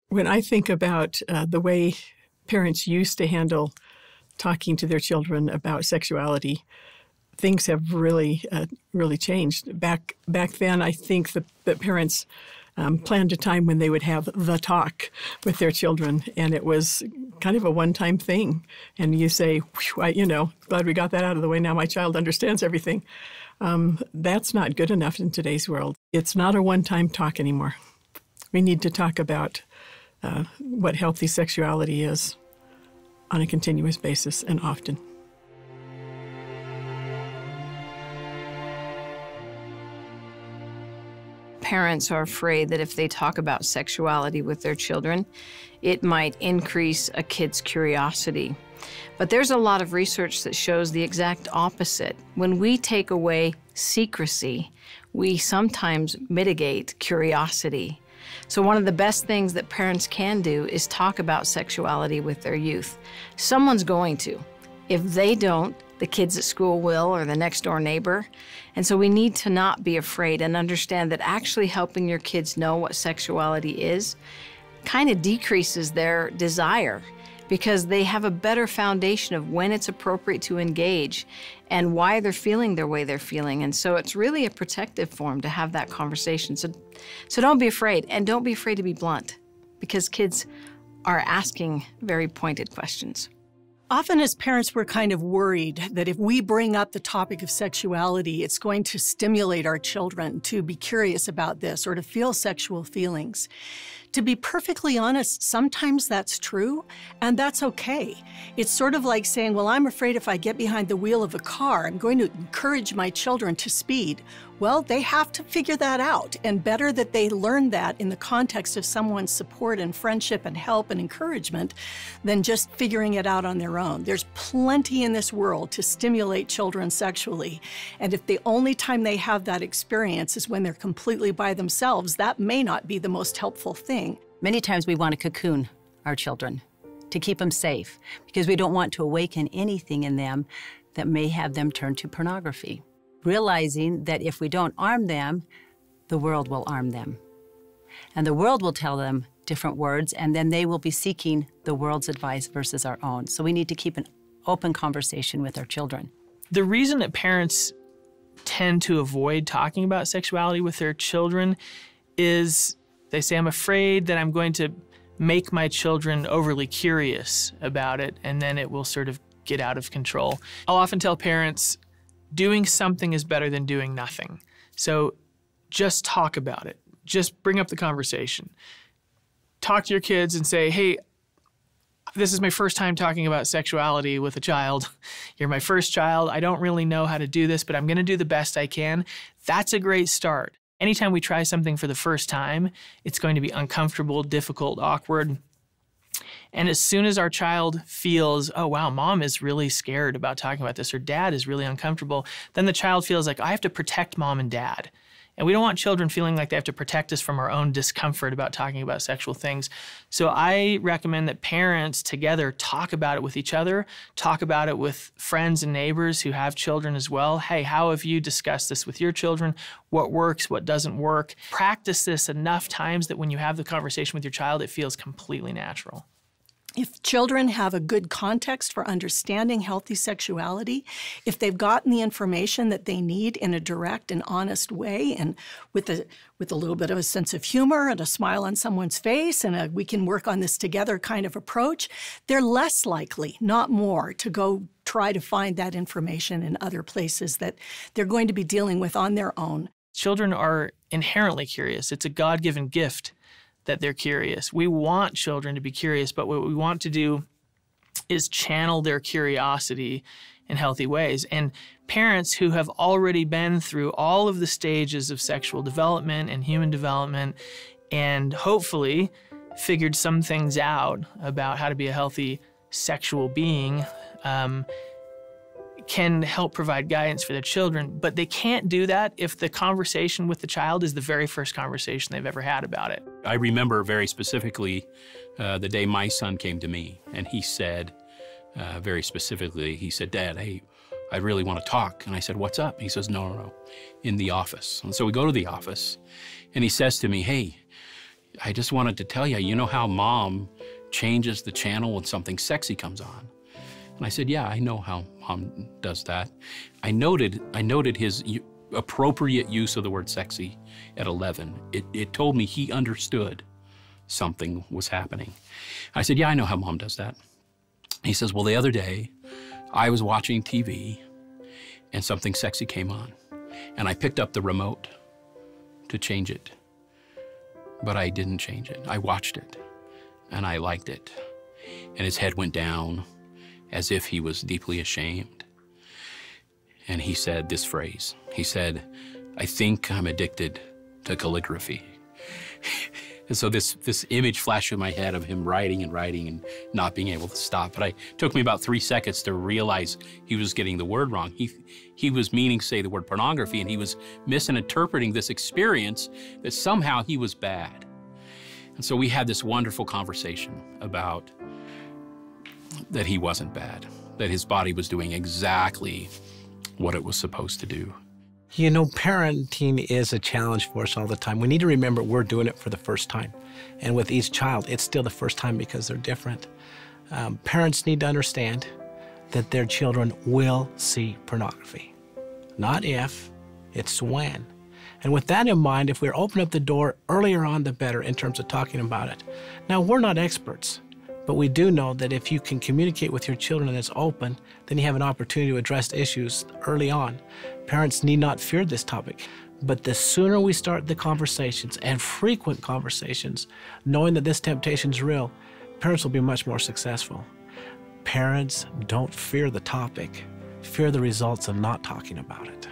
When I think about the way parents used to handle talking to their children about sexuality, things have really changed. Back then, I think that parents planned a time when they would have the talk with their children, and it was kind of a one-time thing. And you say, glad we got that out of the way. Now my child understands everything. That's not good enough in today's world. It's not a one-time talk anymore. We need to talk about what healthy sexuality is on a continuous basis and often. Parents are afraid that if they talk about sexuality with their children, it might increase a kid's curiosity. But there's a lot of research that shows the exact opposite. When we take away secrecy, we sometimes mitigate curiosity. So one of the best things that parents can do is talk about sexuality with their youth. Someone's going to. If they don't, the kids at school will, or the next door neighbor. And so we need to not be afraid and understand that actually helping your kids know what sexuality is kind of decreases their desire, because they have a better foundation of when it's appropriate to engage and why they're feeling the way they're feeling. And so it's really a protective form to have that conversation. So don't be afraid, and don't be afraid to be blunt, because kids are asking very pointed questions. Often as parents, we're kind of worried that if we bring up the topic of sexuality, it's going to stimulate our children to be curious about this or to feel sexual feelings. To be perfectly honest, sometimes that's true, and that's okay. It's sort of like saying, well, I'm afraid if I get behind the wheel of a car, I'm going to encourage my children to speed. Well, they have to figure that out, and better that they learn that in the context of someone's support and friendship and help and encouragement than just figuring it out on their own. There's plenty in this world to stimulate children sexually, and if the only time they have that experience is when they're completely by themselves, that may not be the most helpful thing. Many times we want to cocoon our children to keep them safe because we don't want to awaken anything in them that may have them turn to pornography. Realizing that if we don't arm them, the world will arm them. And the world will tell them different words, and then they will be seeking the world's advice versus our own. So we need to keep an open conversation with our children. The reason that parents tend to avoid talking about sexuality with their children is they say, I'm afraid that I'm going to make my children overly curious about it, and then it will sort of get out of control. I'll often tell parents, doing something is better than doing nothing. So just talk about it. Just bring up the conversation. Talk to your kids and say, hey, this is my first time talking about sexuality with a child. You're my first child. I don't really know how to do this, but I'm going to do the best I can. That's a great start. Anytime we try something for the first time, it's going to be uncomfortable, difficult, awkward. And as soon as our child feels, oh, wow, mom is really scared about talking about this, or dad is really uncomfortable, then the child feels like, I have to protect mom and dad. And we don't want children feeling like they have to protect us from our own discomfort about talking about sexual things. So I recommend that parents together talk about it with each other, talk about it with friends and neighbors who have children as well. Hey, how have you discussed this with your children? What works, what doesn't work? Practice this enough times that when you have the conversation with your child, it feels completely natural. If children have a good context for understanding healthy sexuality, if they've gotten the information that they need in a direct and honest way, and with a little bit of a sense of humor and a smile on someone's face and a we can work on this together kind of approach, they're less likely, not more, to go try to find that information in other places that they're going to be dealing with on their own. Children are inherently curious. It's a God-given gift that they're curious. We want children to be curious, but what we want to do is channel their curiosity in healthy ways. And parents who have already been through all of the stages of sexual development and human development and hopefully figured some things out about how to be a healthy sexual being can help provide guidance for their children, but they can't do that if the conversation with the child is the very first conversation they've ever had about it. I remember very specifically the day my son came to me, and he said, very specifically, he said, Dad, hey, I really want to talk. And I said, what's up? He says, no, in the office. And so we go to the office, and he says to me, hey, I just wanted to tell you, you know how mom changes the channel when something sexy comes on? And I said, yeah, I know how mom does that. I noted his appropriate use of the word sexy at 11. It told me he understood something was happening. I said, yeah, I know how mom does that. He says, well, the other day, I was watching TV and something sexy came on. And I picked up the remote to change it. But I didn't change it. I watched it and I liked it. And his head went down as if he was deeply ashamed. And he said this phrase. He said, I think I'm addicted to calligraphy. And so this image flashed in my head of him writing and writing and not being able to stop. But it took me about 3 seconds to realize he was getting the word wrong. He was meaning to say the word pornography, and he was misinterpreting this experience that somehow he was bad. And so we had this wonderful conversation about that he wasn't bad, that his body was doing exactly what it was supposed to do. You know, parenting is a challenge for us all the time. We need to remember we're doing it for the first time. And with each child, it's still the first time because they're different. Parents need to understand that their children will see pornography. Not if, it's when. And with that in mind, if we open up the door earlier on, the better in terms of talking about it. Now, we're not experts, but we do know that if you can communicate with your children and it's open, then you have an opportunity to address issues early on. Parents need not fear this topic, but the sooner we start the conversations and frequent conversations, knowing that this temptation is real, parents will be much more successful. Parents, don't fear the topic, fear the results of not talking about it.